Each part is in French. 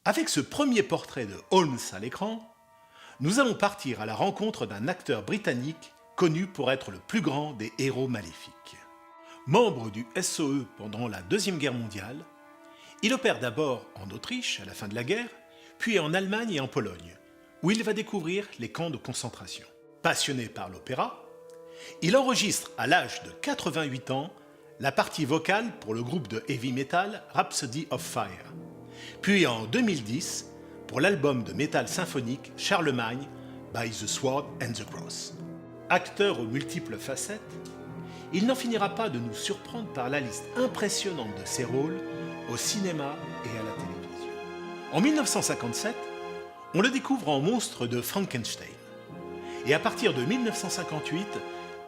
Avec ce premier portrait de Holmes à l'écran, nous allons partir à la rencontre d'un acteur britannique connu pour être le plus grand des héros maléfiques. Membre du SOE pendant la Deuxième Guerre mondiale, il opère d'abord en Autriche à la fin de la guerre, puis en Allemagne et en Pologne, où il va découvrir les camps de concentration. Passionné par l'opéra, il enregistre à l'âge de 88 ans la partie vocale pour le groupe de heavy metal Rhapsody of Fire, puis en 2010 pour l'album de métal symphonique Charlemagne by the Sword and the Cross. Acteur aux multiples facettes, il n'en finira pas de nous surprendre par la liste impressionnante de ses rôles au cinéma et à la télévision. En 1957, on le découvre en monstre de Frankenstein. Et à partir de 1958,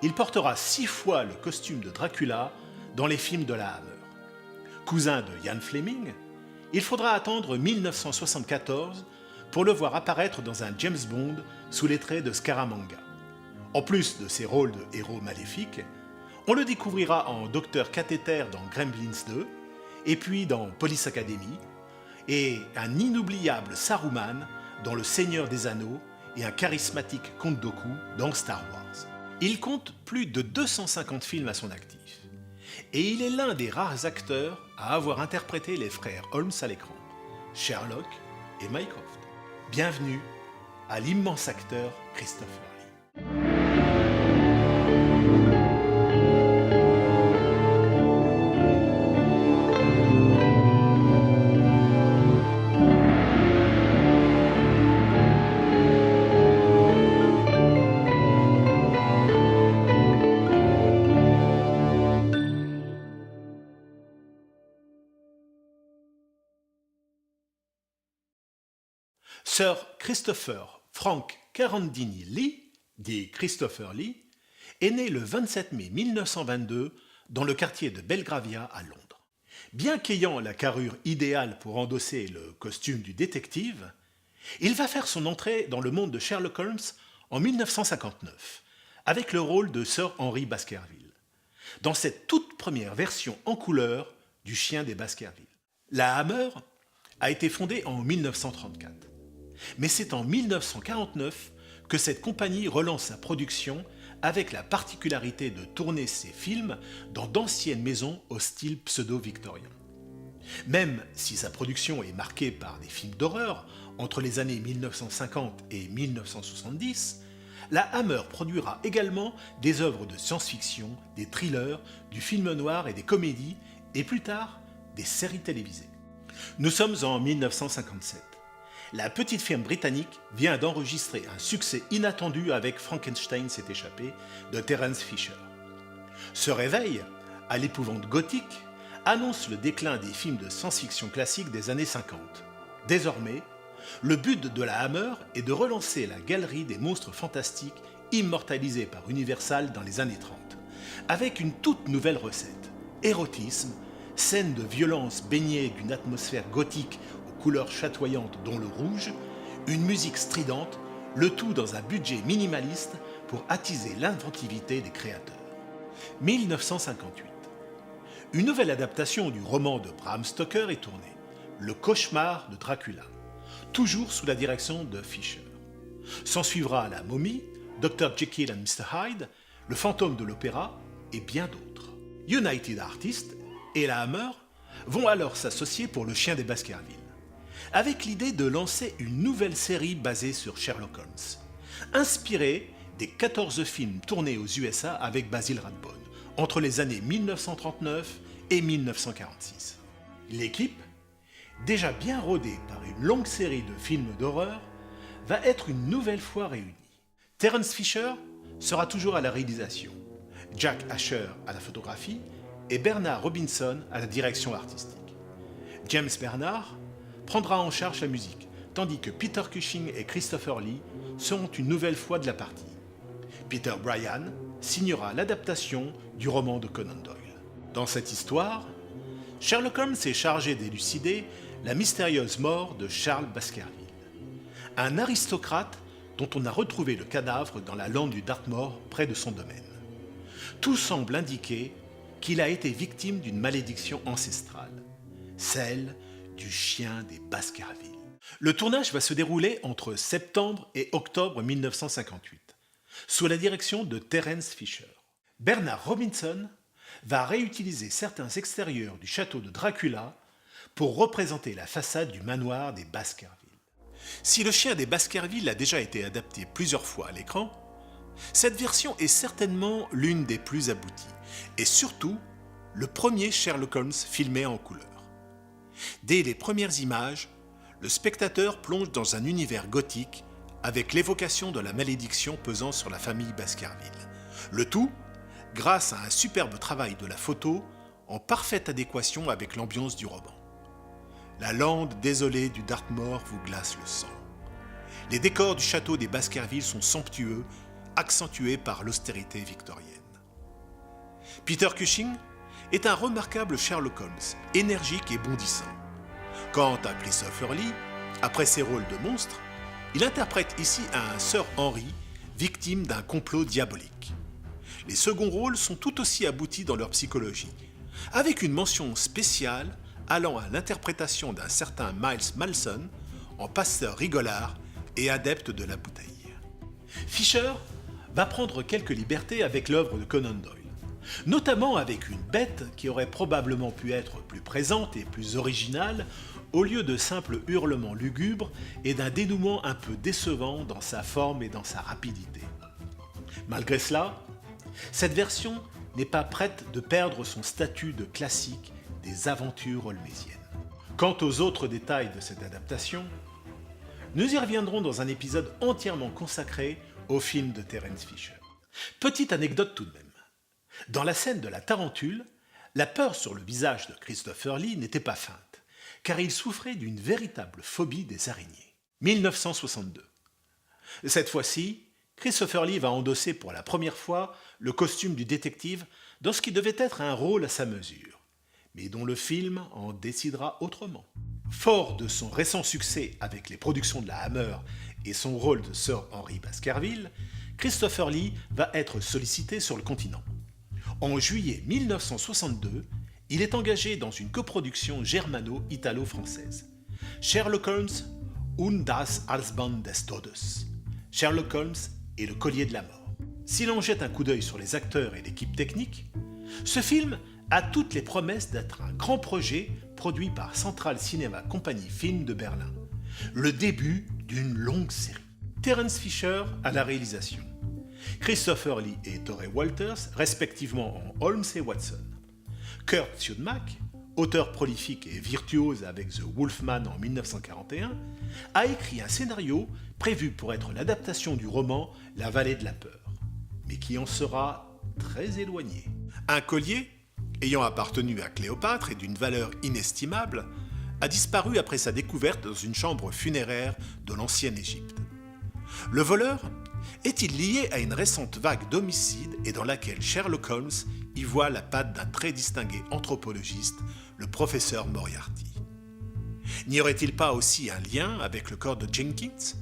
il portera 6 fois le costume de Dracula dans les films de la Hammer. Cousin de Ian Fleming, il faudra attendre 1974 pour le voir apparaître dans un James Bond sous les traits de Scaramanga. En plus de ses rôles de héros maléfiques, on le découvrira en Docteur Cathéter dans Gremlins 2, et puis dans Police Academy, et un inoubliable Saruman dans Le Seigneur des Anneaux et un charismatique Count Dooku dans Star Wars. Il compte plus de 250 films à son actif, et il est l'un des rares acteurs à avoir interprété les frères Holmes à l'écran, Sherlock et Mycroft. Bienvenue à l'immense acteur Christopher Lee. Sir Christopher Frank Carandini Lee, dit Christopher Lee, est né le 27 mai 1922 dans le quartier de Belgravia à Londres. Bien qu'ayant la carrure idéale pour endosser le costume du détective, il va faire son entrée dans le monde de Sherlock Holmes en 1959, avec le rôle de Sir Henry Baskerville, dans cette toute première version en couleur du Chien des Baskerville. La Hammer a été fondée en 1934. Mais c'est en 1949 que cette compagnie relance sa production avec la particularité de tourner ses films dans d'anciennes maisons au style pseudo-victorien. Même si sa production est marquée par des films d'horreur entre les années 1950 et 1970, la Hammer produira également des œuvres de science-fiction, des thrillers, du film noir et des comédies, et plus tard, des séries télévisées. Nous sommes en 1957. La petite firme britannique vient d'enregistrer un succès inattendu avec Frankenstein s'est échappé de Terence Fisher. Ce réveil, à l'épouvante gothique, annonce le déclin des films de science-fiction classiques des années 50. Désormais, le but de la Hammer est de relancer la galerie des monstres fantastiques immortalisés par Universal dans les années 30, avec une toute nouvelle recette: érotisme, scènes de violence baignées d'une atmosphère gothique couleurs chatoyantes dont le rouge, une musique stridente, le tout dans un budget minimaliste pour attiser l'inventivité des créateurs. 1958. Une nouvelle adaptation du roman de Bram Stoker est tournée, Le Cauchemar de Dracula, toujours sous la direction de Fisher. S'ensuivra La Momie, Dr. Jekyll and Mr. Hyde, Le Fantôme de l'Opéra et bien d'autres. United Artists et la Hammer vont alors s'associer pour Le Chien des Baskerville, avec l'idée de lancer une nouvelle série basée sur Sherlock Holmes, inspirée des 14 films tournés aux USA avec Basil Rathbone, entre les années 1939 et 1946. L'équipe, déjà bien rodée par une longue série de films d'horreur, va être une nouvelle fois réunie. Terence Fisher sera toujours à la réalisation, Jack Asher à la photographie et Bernard Robinson à la direction artistique. James Bernard prendra en charge la musique, tandis que Peter Cushing et Christopher Lee seront une nouvelle fois de la partie. Peter Bryan signera l'adaptation du roman de Conan Doyle. Dans cette histoire, Sherlock Holmes est chargé d'élucider la mystérieuse mort de Charles Baskerville, un aristocrate dont on a retrouvé le cadavre dans la lande du Dartmoor près de son domaine. Tout semble indiquer qu'il a été victime d'une malédiction ancestrale, celle du chien des Baskerville. Le tournage va se dérouler entre septembre et octobre 1958, sous la direction de Terence Fisher. Bernard Robinson va réutiliser certains extérieurs du château de Dracula pour représenter la façade du manoir des Baskerville. Si Le Chien des Baskerville a déjà été adapté plusieurs fois à l'écran, cette version est certainement l'une des plus abouties, et surtout le premier Sherlock Holmes filmé en couleur. Dès les premières images, le spectateur plonge dans un univers gothique avec l'évocation de la malédiction pesant sur la famille Baskerville. Le tout grâce à un superbe travail de la photo en parfaite adéquation avec l'ambiance du roman. La lande désolée du Dartmoor vous glace le sang. Les décors du château des Baskerville sont somptueux, accentués par l'austérité victorienne. Peter Cushing est un remarquable Sherlock Holmes, énergique et bondissant. Quant à Christopher Lee, après ses rôles de monstre, il interprète ici un Sir Henry, victime d'un complot diabolique. Les seconds rôles sont tout aussi aboutis dans leur psychologie, avec une mention spéciale allant à l'interprétation d'un certain Miles Malson en pasteur rigolard et adepte de la bouteille. Fisher va prendre quelques libertés avec l'œuvre de Conan Doyle, notamment avec une bête qui aurait probablement pu être plus présente et plus originale au lieu de simples hurlements lugubres et d'un dénouement un peu décevant dans sa forme et dans sa rapidité. Malgré cela, cette version n'est pas prête de perdre son statut de classique des aventures holmésiennes. Quant aux autres détails de cette adaptation, nous y reviendrons dans un épisode entièrement consacré au film de Terence Fisher. Petite anecdote tout de même. Dans la scène de la tarentule, la peur sur le visage de Christopher Lee n'était pas feinte, car il souffrait d'une véritable phobie des araignées. 1962. Cette fois-ci, Christopher Lee va endosser pour la première fois le costume du détective dans ce qui devait être un rôle à sa mesure, mais dont le film en décidera autrement. Fort de son récent succès avec les productions de la Hammer et son rôle de Sir Henry Baskerville, Christopher Lee va être sollicité sur le continent. En juillet 1962, il est engagé dans une coproduction germano-italo-française. Sherlock Holmes und das Halsband des Todes. Sherlock Holmes et le collier de la mort. Si l'on jette un coup d'œil sur les acteurs et l'équipe technique, ce film a toutes les promesses d'être un grand projet produit par Central Cinema Company Film de Berlin. Le début d'une longue série. Terence Fisher à la réalisation. Christopher Lee et Torrey Walters, respectivement en Holmes et Watson. Kurt Siodmak, auteur prolifique et virtuose avec The Wolfman en 1941, a écrit un scénario prévu pour être l'adaptation du roman La Vallée de la Peur, mais qui en sera très éloigné. Un collier, ayant appartenu à Cléopâtre et d'une valeur inestimable, a disparu après sa découverte dans une chambre funéraire de l'ancienne Égypte. Le voleur est-il lié à une récente vague d'homicides et dans laquelle Sherlock Holmes y voit la patte d'un très distingué anthropologiste, le professeur Moriarty? N'y aurait-il pas aussi un lien avec le corps de Jenkins,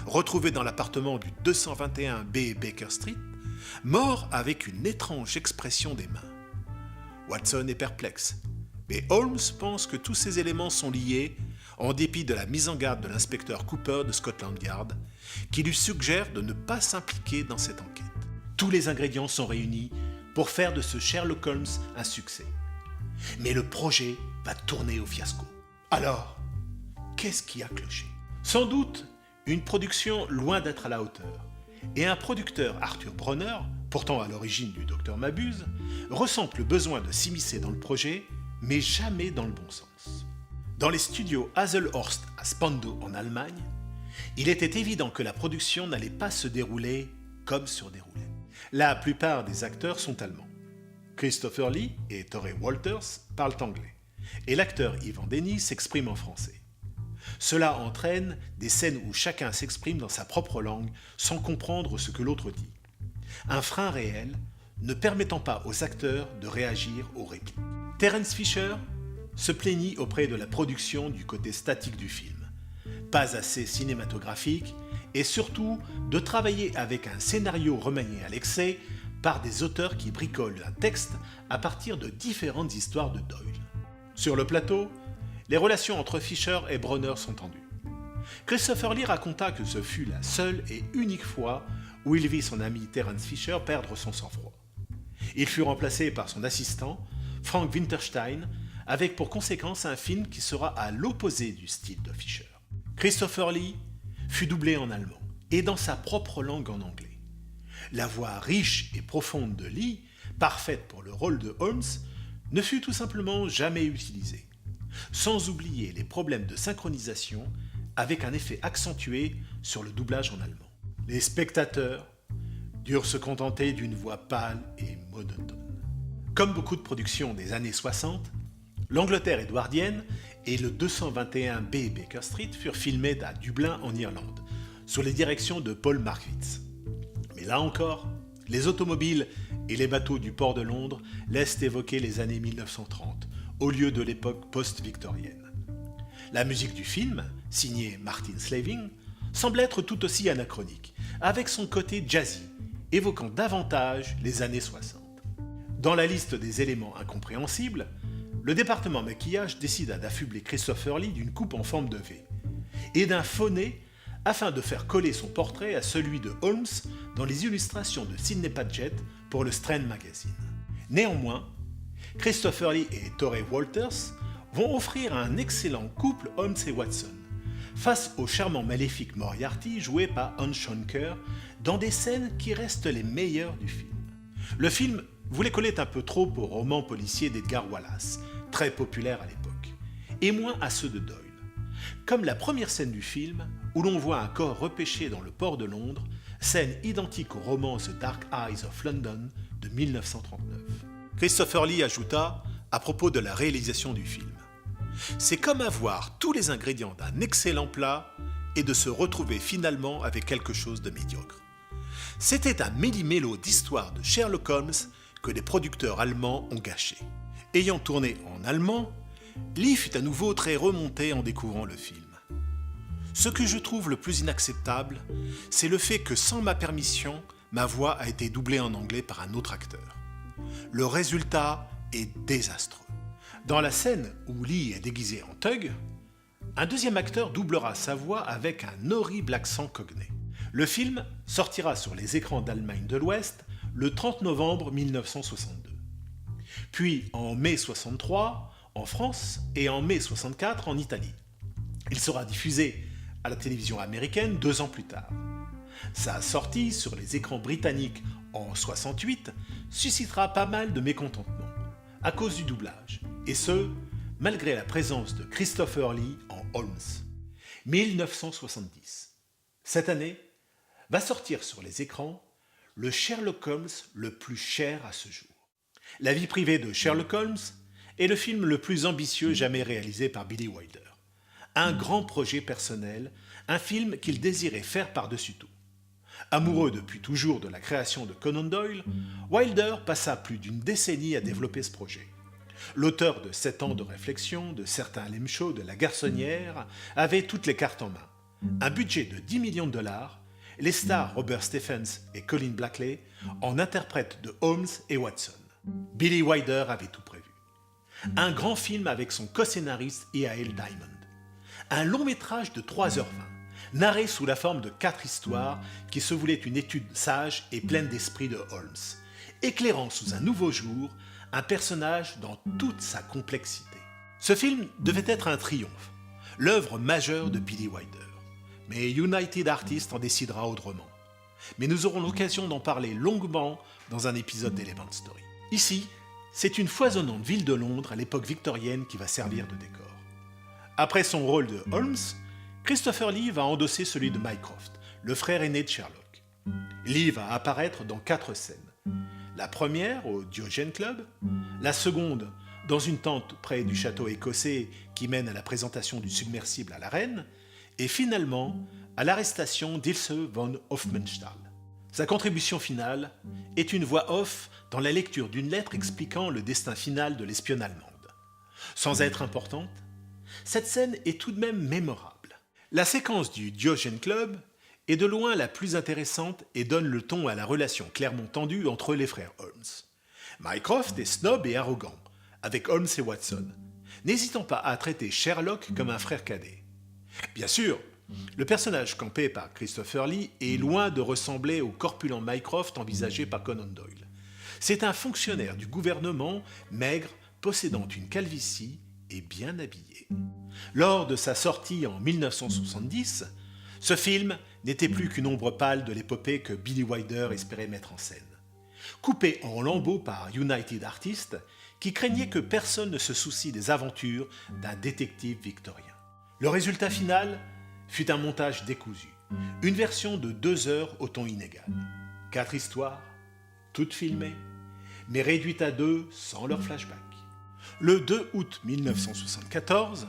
retrouvé dans l'appartement du 221B Baker Street, mort avec une étrange expression des mains? Watson est perplexe, mais Holmes pense que tous ces éléments sont liés en dépit de la mise en garde de l'inspecteur Cooper de Scotland Yard, qui lui suggère de ne pas s'impliquer dans cette enquête. Tous les ingrédients sont réunis pour faire de ce Sherlock Holmes un succès. Mais le projet va tourner au fiasco. Alors, qu'est-ce qui a cloché? Sans doute une production loin d'être à la hauteur, et un producteur, Arthur Bronner, pourtant à l'origine du Docteur Mabuse, ressent le besoin de s'immiscer dans le projet, mais jamais dans le bon sens. Dans les studios Haselhorst à Spandau en Allemagne, il était évident que la production n'allait pas se dérouler comme sur des roulettes. La plupart des acteurs sont allemands. Christopher Lee et Torrey Walters parlent anglais, et l'acteur Ivan Denny s'exprime en français. Cela entraîne des scènes où chacun s'exprime dans sa propre langue sans comprendre ce que l'autre dit. Un frein réel ne permettant pas aux acteurs de réagir aux répliques. Terence Fisher se plaignit auprès de la production du côté statique du film, pas assez cinématographique, et surtout de travailler avec un scénario remanié à l'excès par des auteurs qui bricolent un texte à partir de différentes histoires de Doyle. Sur le plateau, les relations entre Fisher et Bronner sont tendues. Christopher Lee raconta que ce fut la seule et unique fois où il vit son ami Terence Fisher perdre son sang-froid. Il fut remplacé par son assistant, Frank Winterstein, avec pour conséquence un film qui sera à l'opposé du style de Fisher. Christopher Lee fut doublé en allemand et dans sa propre langue en anglais. La voix riche et profonde de Lee, parfaite pour le rôle de Holmes, ne fut tout simplement jamais utilisée. Sans oublier les problèmes de synchronisation avec un effet accentué sur le doublage en allemand. Les spectateurs durent se contenter d'une voix pâle et monotone. Comme beaucoup de productions des années 60, l'Angleterre édouardienne et le 221B Baker Street furent filmés à Dublin en Irlande, sous les directions de Paul Markwitz. Mais là encore, les automobiles et les bateaux du port de Londres laissent évoquer les années 1930, au lieu de l'époque post-victorienne. La musique du film, signée Martin Slaving, semble être tout aussi anachronique, avec son côté jazzy, évoquant davantage les années 60. Dans la liste des éléments incompréhensibles, le département maquillage décida d'affubler Christopher Lee d'une coupe en forme de V et d'un faux nez afin de faire coller son portrait à celui de Holmes dans les illustrations de Sidney Paget pour le Strand Magazine. Néanmoins, Christopher Lee et Torrey Walters vont offrir un excellent couple Holmes et Watson, face au charmant maléfique Moriarty joué par Anne Schonker dans des scènes qui restent les meilleures du film. Le film voulait coller un peu trop au roman policier d'Edgar Wallace, très populaire à l'époque, et moins à ceux de Doyle. Comme la première scène du film, où l'on voit un corps repêché dans le port de Londres, scène identique au roman The Dark Eyes of London de 1939. Christopher Lee ajouta, à propos de la réalisation du film, « C'est comme avoir tous les ingrédients d'un excellent plat et de se retrouver finalement avec quelque chose de médiocre. C'était un méli-mélo d'histoire de Sherlock Holmes que les producteurs allemands ont gâché. Ayant tourné en allemand, Lee fut à nouveau très remonté en découvrant le film. Ce que je trouve le plus inacceptable, c'est le fait que sans ma permission, ma voix a été doublée en anglais par un autre acteur. Le résultat est désastreux. Dans la scène où Lee est déguisé en thug, un deuxième acteur doublera sa voix avec un horrible accent cockney. Le film sortira sur les écrans d'Allemagne de l'Ouest le 30 novembre 1962. Puis en mai 63 en France et en mai 64 en Italie. Il sera diffusé à la télévision américaine 2 ans plus tard. Sa sortie sur les écrans britanniques en 68 suscitera pas mal de mécontentement à cause du doublage, et ce, malgré la présence de Christopher Lee en Holmes. 1970. Cette année, va sortir sur les écrans le Sherlock Holmes le plus cher à ce jour. La vie privée de Sherlock Holmes est le film le plus ambitieux jamais réalisé par Billy Wilder. Un grand projet personnel, un film qu'il désirait faire par-dessus tout. Amoureux depuis toujours de la création de Conan Doyle, Wilder passa plus d'une décennie à développer ce projet. L'auteur de 7 ans de réflexion, de certains lame-shows de La Garçonnière, avait toutes les cartes en main. Un budget de 10 millions de dollars, les stars Robert Stephens et Colin Blackley en interprètent de Holmes et Watson. Billy Wilder avait tout prévu. Un grand film avec son co-scénariste E.A.L. Diamond. Un long métrage de 3h20, narré sous la forme de 4 histoires qui se voulaient une étude sage et pleine d'esprit de Holmes, éclairant sous un nouveau jour un personnage dans toute sa complexité. Ce film devait être un triomphe, l'œuvre majeure de Billy Wilder. Mais United Artists en décidera autrement. Mais nous aurons l'occasion d'en parler longuement dans un épisode d'Element Story. Ici, c'est une foisonnante ville de Londres à l'époque victorienne qui va servir de décor. Après son rôle de Holmes, Christopher Lee va endosser celui de Mycroft, le frère aîné de Sherlock. Lee va apparaître dans 4 scènes. La première au Diogène Club, la seconde dans une tente près du château écossais qui mène à la présentation du submersible à la reine, et finalement à l'arrestation d'Ilse von Hofmannsthal. Sa contribution finale est une voix off dans la lecture d'une lettre expliquant le destin final de l'espionne allemande. Sans être importante, cette scène est tout de même mémorable. La séquence du Diogène Club est de loin la plus intéressante et donne le ton à la relation clairement tendue entre les frères Holmes. Mycroft est snob et arrogant, avec Holmes et Watson, n'hésitant pas à traiter Sherlock comme un frère cadet. Bien sûr, Le personnage campé par Christopher Lee est loin de ressembler au corpulent Mycroft envisagé par Conan Doyle. C'est un fonctionnaire du gouvernement, maigre, possédant une calvitie et bien habillé. Lors de sa sortie en 1970, ce film n'était plus qu'une ombre pâle de l'épopée que Billy Wilder espérait mettre en scène. Coupé en lambeaux par United Artists, qui craignait que personne ne se soucie des aventures d'un détective victorien. Le résultat final fut un montage décousu, une version de 2 heures au ton inégal. 4 histoires, toutes filmées, mais réduites à 2 sans leur flashback. Le 2 août 1974,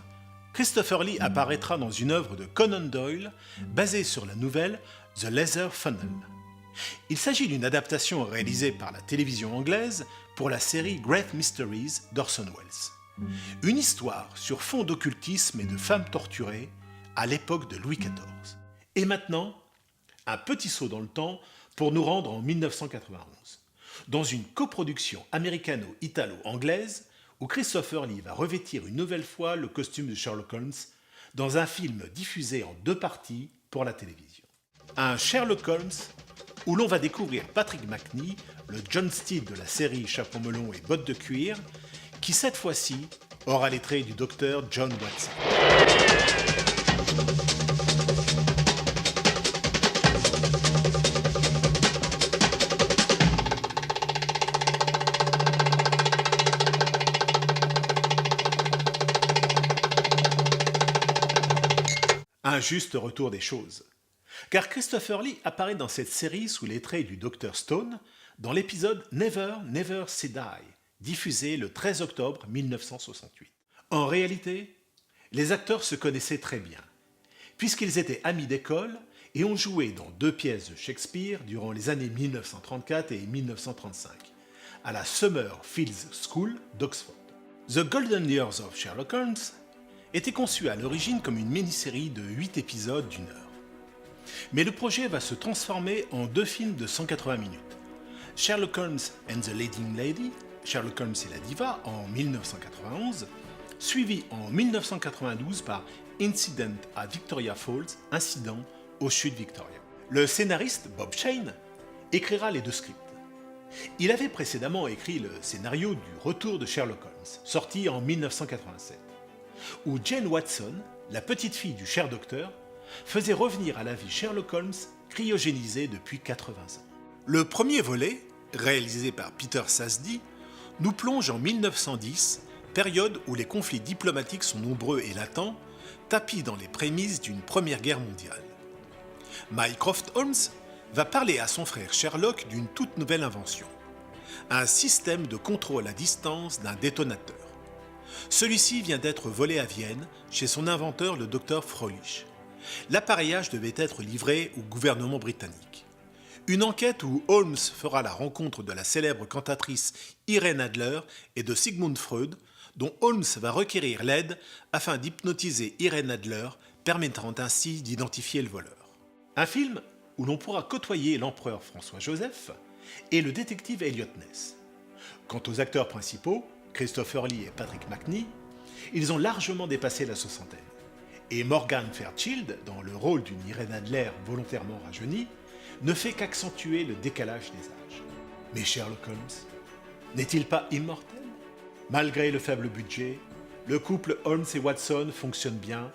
Christopher Lee apparaîtra dans une œuvre de Conan Doyle basée sur la nouvelle The Laser Funnel. Il s'agit d'une adaptation réalisée par la télévision anglaise pour la série Great Mysteries d'Orson Welles. Une histoire sur fond d'occultisme et de femmes torturées à l'époque de Louis XIV. Et maintenant, un petit saut dans le temps pour nous rendre en 1991, dans une coproduction américano-italo-anglaise où Christopher Lee va revêtir une nouvelle fois le costume de Sherlock Holmes dans un film diffusé en 2 parties pour la télévision. Un Sherlock Holmes où l'on va découvrir Patrick Macnee, le John Steed de la série Chapeau melon et bottes de cuir, qui cette fois-ci aura les traits du docteur John Watson. Un juste retour des choses. Car Christopher Lee apparaît dans cette série sous les traits du Dr Stone dans l'épisode Never, Never Say Die, diffusé le 13 octobre 1968. En réalité, les acteurs se connaissaient très bien, puisqu'ils étaient amis d'école et ont joué dans 2 pièces de Shakespeare durant les années 1934 et 1935, à la Summerfields School d'Oxford. The Golden Years of Sherlock Holmes était conçu à l'origine comme une mini-série de 8 épisodes d'1 heure. Mais le projet va se transformer en 2 films de 180 minutes. Sherlock Holmes and the Leading Lady, Sherlock Holmes et la diva en 1991, suivi en 1992 par Incident à Victoria Falls, incident aux chutes Victoria. Le scénariste Bob Shane écrira les 2 scripts. Il avait précédemment écrit le scénario du Retour de Sherlock Holmes, sorti en 1987, où Jane Watson, la petite fille du cher docteur, faisait revenir à la vie Sherlock Holmes cryogénisé depuis 80 ans. Le premier volet, réalisé par Peter Sasdy, nous plonge en 1910, période où les conflits diplomatiques sont nombreux et latents, tapis dans les prémices d'une première guerre mondiale. Mycroft Holmes va parler à son frère Sherlock d'une toute nouvelle invention, un système de contrôle à distance d'un détonateur. Celui-ci vient d'être volé à Vienne chez son inventeur le docteur Froelich. L'appareillage devait être livré au gouvernement britannique. Une enquête où Holmes fera la rencontre de la célèbre cantatrice Irene Adler et de Sigmund Freud, dont Holmes va requérir l'aide afin d'hypnotiser Irene Adler, permettant ainsi d'identifier le voleur. Un film où l'on pourra côtoyer l'empereur François-Joseph et le détective Elliot Ness. Quant aux acteurs principaux, Christopher Lee et Patrick Macnee, ils ont largement dépassé la 60aine. Et Morgan Fairchild, dans le rôle d'une Irene Adler volontairement rajeunie, ne fait qu'accentuer le décalage des âges. Mais Sherlock Holmes n'est-il pas immortel ? Malgré le faible budget, le couple Holmes et Watson fonctionne bien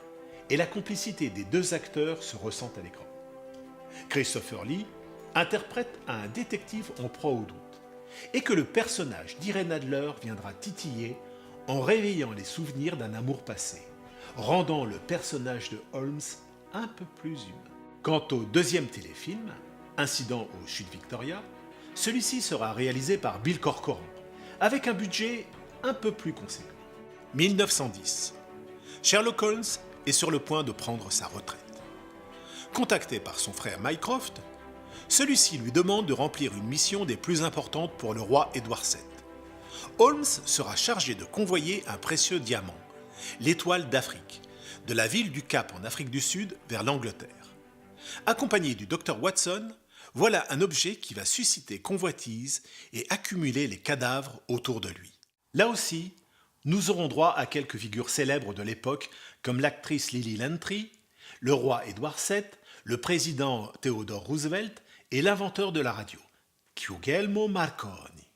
et la complicité des 2 acteurs se ressent à l'écran. Christopher Lee interprète un détective en proie au doute et que le personnage d'Irene Adler viendra titiller en réveillant les souvenirs d'un amour passé, rendant le personnage de Holmes un peu plus humain. Quant au 2e téléfilm, Incident aux chutes Victoria, celui-ci sera réalisé par Bill Corcoran, avec un budget un peu plus conséquent. 1910. Sherlock Holmes est sur le point de prendre sa retraite. Contacté par son frère Mycroft, celui-ci lui demande de remplir une mission des plus importantes pour le roi Édouard VII. Holmes sera chargé de convoyer un précieux diamant, l'étoile d'Afrique, de la ville du Cap en Afrique du Sud vers l'Angleterre. Accompagné du docteur Watson, voilà un objet qui va susciter convoitise et accumuler les cadavres autour de lui. Là aussi, nous aurons droit à quelques figures célèbres de l'époque comme l'actrice Lily Langtry le roi Édouard VII, le président Theodore Roosevelt et l'inventeur de la radio, Guglielmo Marconi.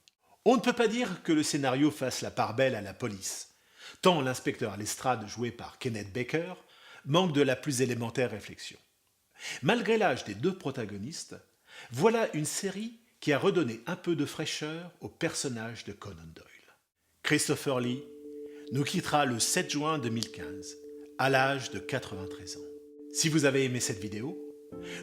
On ne peut pas dire que le scénario fasse la part belle à la police, tant l'inspecteur Lestrade, joué par Kenneth Baker, manque de la plus élémentaire réflexion. Malgré l'âge des deux protagonistes, voilà une série qui a redonné un peu de fraîcheur au personnage de Conan Doyle. Christopher Lee nous quittera le 7 juin 2015, à l'âge de 93 ans. Si vous avez aimé cette vidéo,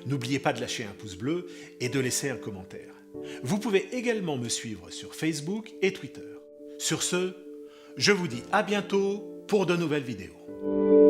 n'oubliez pas de lâcher un pouce bleu et de laisser un commentaire. Vous pouvez également me suivre sur Facebook et Twitter. Sur ce, je vous dis à bientôt pour de nouvelles vidéos.